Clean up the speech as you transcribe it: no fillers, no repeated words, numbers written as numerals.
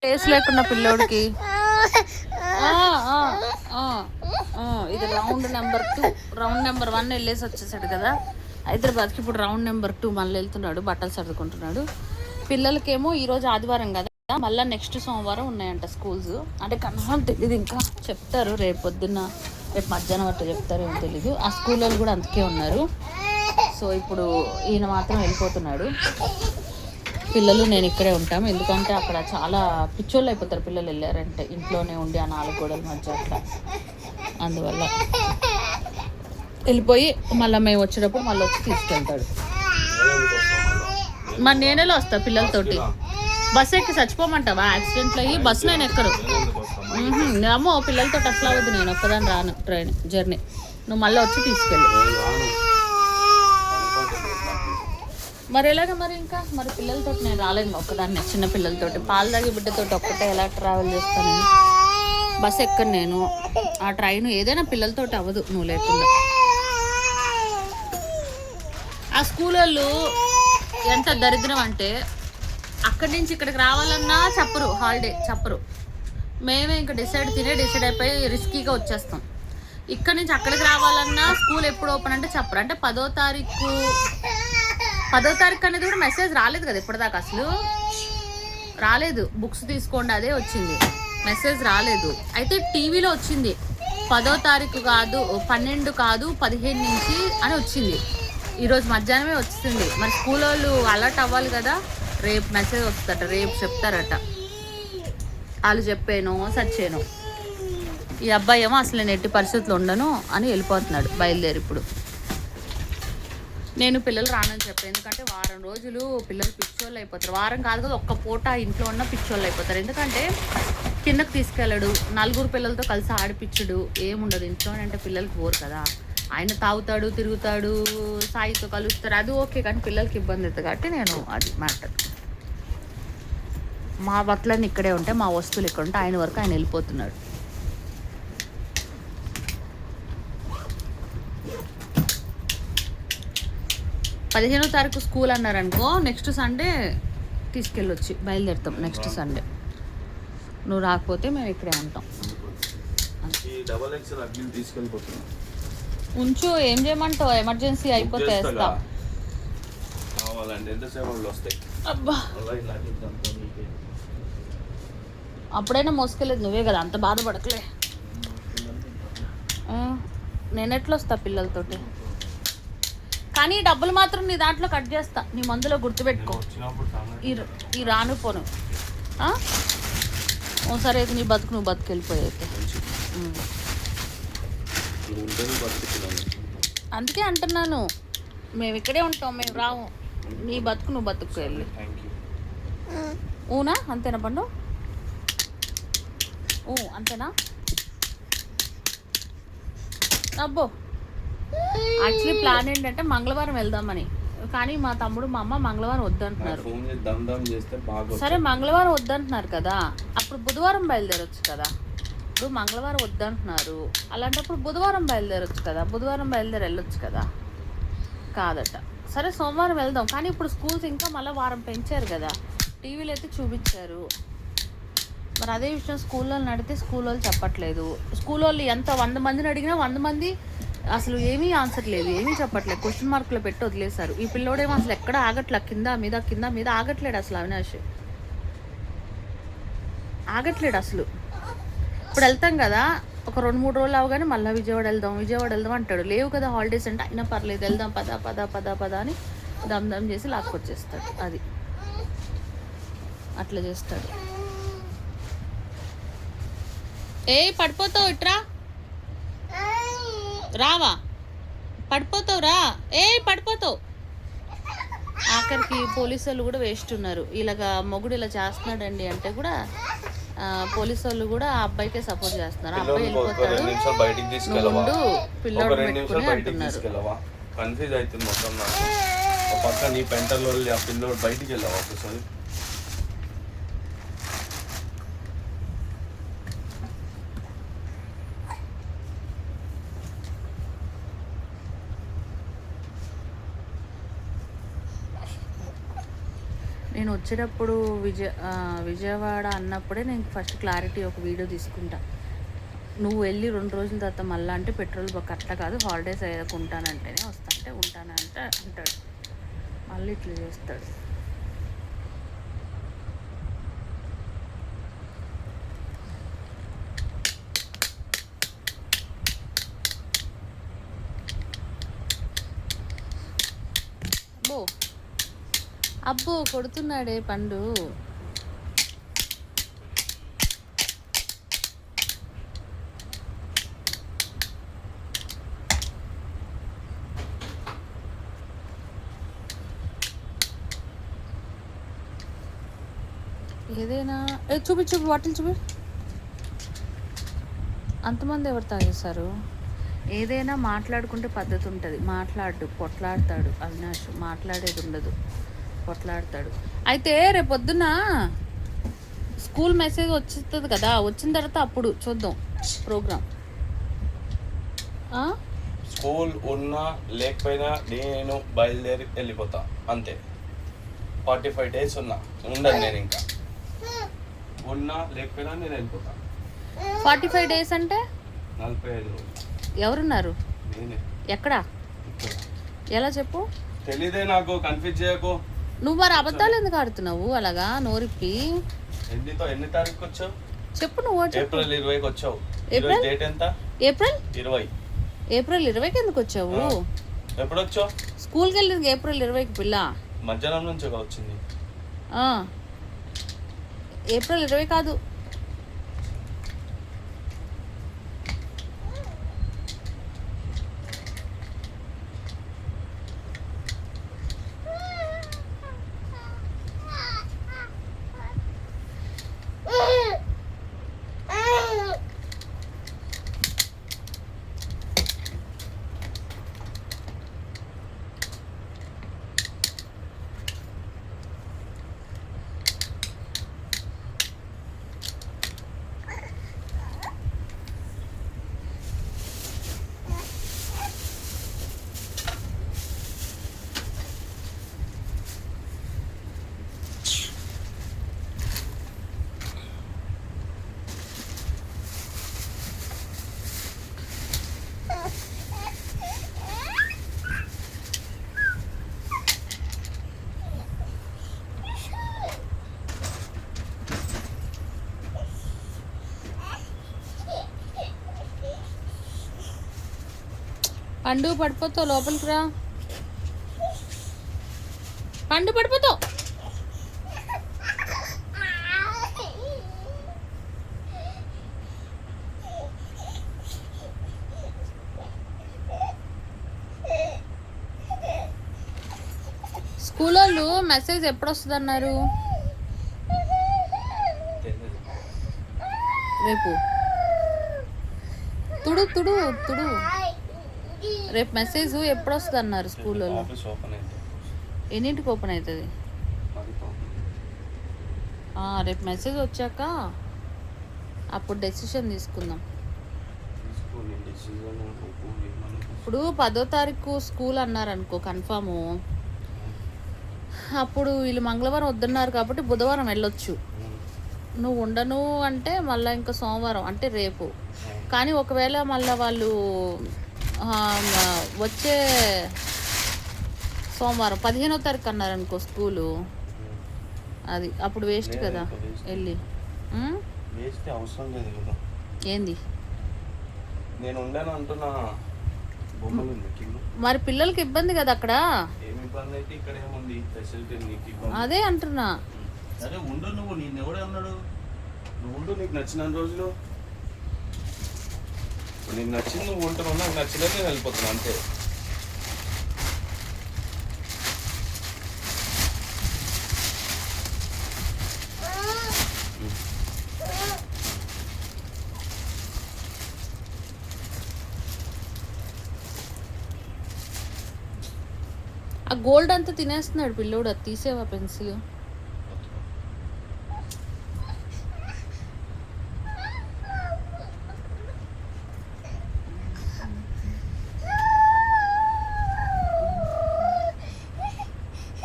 Face లేకున్న పిల్లోడికి ఇది రౌండ్ నెంబర్ 2, రౌండ్ నెంబర్ 1 వెళ్ళేసి వచ్చేసాడు కదా హైదరాబాద్కి. ఇప్పుడు రౌండ్ నెంబర్ 2 మళ్ళీ వెళ్తున్నాడు, బట్టలు సర్దుకుంటున్నాడు. పిల్లలకేమో ఈరోజు ఆదివారం కదా, మళ్ళీ నెక్స్ట్ సోమవారం ఉన్నాయంట స్కూల్స్. అంటే కన్ఫర్మ్ తెలీదు, ఇంకా చెప్తారు రేపు పొద్దున్న, రేపు మధ్యాహ్నం అట్లా చెప్తారు, ఏమో తెలీదు. ఆ స్కూల్ వాళ్ళు కూడా అందుకే ఉన్నారు. సో ఇప్పుడు ఈయన మాత్రం వెళ్ళిపోతున్నాడు. పిల్లలు నేను ఇక్కడే ఉంటాము, ఎందుకంటే అక్కడ చాలా పిచ్చోళ్ళు అయిపోతారు పిల్లలు వెళ్ళారంటే, ఇంట్లోనే ఉండి ఆ 4 గోడల మధ్య అట్లా. అందువల్ల వెళ్ళిపోయి మళ్ళీ మేము వచ్చేటప్పుడు మళ్ళీ వచ్చి తీసుకెళ్తాడు. మరి నేనేలా వస్తా పిల్లలతోటి? బస్సు ఎక్కి చచ్చిపోమంటావా? యాక్సిడెంట్లు అయ్యి బస్సు నేను ఎక్కరు. అమ్మో పిల్లలతో అసలు అవ్వద్దు, నేను ఒక్కదాన్ని రాను ట్రైన్ జర్నీ. నువ్వు మళ్ళీ వచ్చి తీసుకెళ్ళి. మరి ఎలాగ మరి ఇంకా మరి పిల్లలతో నేను రాలేను ఒక్కదాన్ని, చిన్న పిల్లలతోటి. పాలు తాగి బిడ్డతోటి ఒక్కటే ఎలా ట్రావెల్ చేస్తాను నేను? బస్సు ఎక్కను నేను. ఆ ట్రైన్ ఏదైనా పిల్లలతోటి అవ్వదు నువ్వు లేకుండా. ఆ స్కూల్ వాళ్ళు ఎంత దరిద్రం అంటే అక్కడి నుంచి ఇక్కడికి రావాలన్నా చెప్పరు, హాలిడే చెప్పరు. మేమే ఇంకా డిసైడ్ అయిపోయి రిస్కీగా వచ్చేస్తాం. ఇక్కడి నుంచి అక్కడికి రావాలన్నా స్కూల్ ఎప్పుడు ఓపెన్ అంటే చెప్పరు. అంటే 10వ తారీఖు అనేది కూడా మెసేజ్ రాలేదు కదా ఇప్పటిదాకా, అసలు రాలేదు. బుక్స్ తీసుకోండి అదే వచ్చింది, మెసేజ్ రాలేదు. అయితే టీవీలో వచ్చింది 10వ తారీఖు కాదు, 12 కాదు 15 నుంచి అని వచ్చింది. ఈరోజు మధ్యాహ్నమే వచ్చింది. మరి స్కూల్ వాళ్ళు అలర్ట్ అవ్వాలి కదా, రేపు మెసేజ్ వస్తుందట, రేపు చెప్తారట. వాళ్ళు చెప్పాను సచ్చాను. ఈ అబ్బాయి ఏమో అసలు నేను ఎట్టి పరిస్థితులు ఉండను అని వెళ్ళిపోతున్నాడు, బయలుదేరి. ఇప్పుడు నేను పిల్లలు రానని చెప్పాను, ఎందుకంటే వారం రోజులు పిల్లలు పిచ్చోళ్ళు అయిపోతారు. వారం కాదు కదా, ఒక్క పూట ఇంట్లో ఉన్న పిచ్చోళ్ళు అయిపోతారు. ఎందుకంటే కిందకు తీసుకెళ్ళడు, 4 పిల్లలతో కలిసి ఆడిపిచ్చుడు, ఏముండదు ఇంట్లో. అంటే పిల్లలకి బోరు కదా, ఆయన తాగుతాడు, తిరుగుతాడు, సాయితో కలుస్తారు, అది ఓకే. కానీ పిల్లలకి ఇబ్బంది అవుతుంది కాబట్టి నేను అది మ్యాటర్. మా బట్టలన్నీ ఇక్కడే ఉంటాయి, మా వస్తువులు ఇక్కడ ఉంటాయి. ఆయన వరకు ఆయన వెళ్ళిపోతున్నాడు. పదిహేనవ తారీఖు స్కూల్ అన్నారనుకో, నెక్స్ట్ సండే తీసుకెళ్ళొచ్చి బయలుదేరుతాం. నెక్స్ట్ సండే నువ్వు రాకపోతే మేము ఇక్కడే ఉంటాం. ఉంచు, ఏం చేయమంటావు? ఎమర్జెన్సీ అయిపోతే వేస్తా. అబ్బా అప్పుడైనా మోసుకెళ్ళేది నువ్వే కదా, అంత బాధపడకలే. నేను ఎట్లా వస్తా పిల్లలతోటి? కానీ డబ్బులు మాత్రం నీ దాంట్లో కట్ చేస్తా, నీ మందులో గుర్తుపెట్టుకో. ఈ రాను పోను సరే అయితే నీ బతుకు నువ్వు బతుకెళ్ళిపోయితే. అందుకే అంటున్నాను, మేము ఇక్కడే ఉంటాం, మేము రాము. నీ బతుకు నువ్వు బతుకు వెళ్ళి. ఊనా? అంతేనా పండు? అంతేనా? అబ్బో యాక్చువల్లీ ప్లాన్ ఏంటంటే మంగళవారం వెళ్దామని, కానీ మా తమ్ముడు మా అమ్మ మంగళవారం వద్దంటున్నారు. సరే మంగళవారం వద్దంటున్నారు కదా, అప్పుడు బుధవారం బయలుదేరొచ్చు కదా. ఇప్పుడు మంగళవారం వద్దంటున్నారు, అలాంటప్పుడు బుధవారం బయలుదేరొచ్చు కదా, బుధవారం బయలుదేరి వెళ్ళొచ్చు కదా. కాదట. సరే సోమవారం వెళ్దాం, కానీ ఇప్పుడు స్కూల్స్ ఇంకా మళ్ళీ వారం పెంచారు కదా, టీవీలో అయితే చూపించారు. మరి అదే విషయం స్కూల్లో నడితే స్కూల్ వాళ్ళు చెప్పట్లేదు. స్కూల్ వాళ్ళు ఎంత 100 మందిని అడిగినా 100 మంది అసలు ఏమీ ఆన్సర్ లేదు, ఏమీ చెప్పట్లేదు, క్వశ్చన్ మార్కులు పెట్టి వదిలేశారు. ఈ పిల్లోడేమో అసలు ఎక్కడ ఆగట్లే, కింద మీద ఆగట్లేడు అసలు. అవినాష్ ఆగట్లేడు అసలు. ఇప్పుడు వెళ్తాం కదా, ఒక 2-3 రోజులు అవగానే మళ్ళీ విజయవాడ వెళ్దాం అంటాడు. లేవు కదా హాలిడేస్ అంటే, అయినా పర్లేదు వెళ్దాం పద అని దమ్ చేసి లాక్కొచ్చేస్తాడు. అది అట్లా చేస్తాడు. పడిపోతావు, ఇట్రా రావా, పడిపోతావు రా, పడిపోతావు. ఆఖరికి పోలీసు వాళ్ళు కూడా వేస్ట్ ఉన్నారు. ఇలాగా మొగుడు ఇలా చేస్తున్నాడండి అంటే కూడా పోలీసు వాళ్ళు కూడా ఆ అబ్బాయికే సపోర్ట్ చేస్తున్నారు. అబ్బాయి వెళ్ళిపోతాడు, నువ్వు పిల్లోడు పెట్టుకుని అంటున్నారు. కన్ఫ్యూజ్ అవుతుంది మొత్తం నాకు. ఒక పక్క నీ పెంటలో ఆ పిల్లోడు బయటికి వెళ్ళావు ఒకసారి. నేను వచ్చేటప్పుడు విజయవాడ అన్నప్పుడే నేను ఫస్ట్ క్లారిటీ ఒక వీడియో తీసుకుంటా. నువ్వు వెళ్ళి 2 రోజుల తర్వాత మళ్ళీ అంటే పెట్రోల్ బంక్ అట్లా కాదు, హాలిడేస్ అయ్యాక ఉంటానంటేనే వస్తాంటే ఉంటానంటే అంటాడు, మళ్ళీ ఇట్లా చేస్తాడు. అబ్బో కొడుతున్నాడే పండు. ఏదైనా చూపి బాటిల్ చూపి. అంతమంది ఎవరు తాగేశారు? ఏదైనా మాట్లాడుకుంటే పద్ధతి ఉంటుంది. పొట్లాడతాడు అవినాష్, మాట్లాడేది ఉండదు, పొట్లాడతాడు. అయితే రేపొద్దున స్కూల్ మెసేజ్ వచ్చేస్తుంది కదా, వచ్చిన తర్వాత అప్పుడు చూద్దాం ప్రోగ్రామ్. స్కూల్ ఉన్నా లేకపోయినా నేను బయలుదేరి వెళ్ళిపోతా అంతే. 45 days ఉండను నేను, ఇంకా ఉన్నా లేకపోయినా నేను వెళ్ళిపోతా. 45 days అంటే 45 రోజులు. ఎవరున్నారు? నేనే. ఎక్కడా? ఎలా చెప్పు? తెలీదే నాకు, కన్ఫ్యూజ్ చేయకు. నువ్వు మరి అబద్ధాలు ఎందుకు ఆడుతున్నావు అలాగా నోరిప్పి? ఎన్ని తారీఖు వచ్చావు చెప్పు. నువ్వు ఏప్రిల్ 20కి వచ్చావు. డేట్ ఎంత? ఏప్రిల్ 20. ఏప్రిల్ 20కి ఎందుకు వచ్చావు? ఎప్పుడు వచ్చావు? స్కూల్కి వెళ్ళింది ఏప్రిల్ 20కి పిల్ల. మధ్యాహ్నం నుంచి వచ్చింది. ఏప్రిల్ 20 కాదు. పండు పడిపోతావు, లోపలికి రా. పండు పడిపోతావు. స్కూల్ వాళ్ళు మెసేజ్ ఎప్పుడు వస్తుంది అన్నారు? రేపు. తుడు తుడు తుడు రేపు మెసేజ్ ఎప్పుడు వస్తుంది అన్నారు స్కూల్ వాళ్ళు? ఎన్నింటికి ఓపెన్ అవుతుంది? రేపు మెసేజ్ వచ్చాక అప్పుడు డెసిషన్ తీసుకుందాం. ఇప్పుడు 10వ తారీఖు స్కూల్ అన్నారు అనుకో కన్ఫాము. అప్పుడు వీళ్ళు మంగళవారం వద్దన్నారు కాబట్టి బుధవారం వెళ్ళొచ్చు. నువ్వు ఉండను అంటే మళ్ళీ ఇంకా సోమవారం అంటే రేపు. కానీ ఒకవేళ మళ్ళీ వాళ్ళు వచ్చే సోమవారం 15వ తారీఖు అన్నారు అనుకో స్కూలు, అది అప్పుడు వేస్ట్ కదా వెళ్ళి. అవసరం లేదు కదా. ఏంది? నేను ఉండను అంటున్నా. మరి పిల్లలకి ఇబ్బంది కదా అక్కడ. అదే అంటున్నా. సరే ఉండు, నువ్వు నేను ఎవడే అన్నాడు? నువ్వు ఉండు, నీకు నచ్చిన రోజులు నీకు నచ్చింది నువ్వు ఉంటున్నావు, నాకు నచ్చినది నేను వెళ్ళిపోతున్నా అంతే. ఆ గోల్డ్ అంతా తినేస్తున్నాడు పిల్లోడు. అది తీసేవా పెన్సిల్?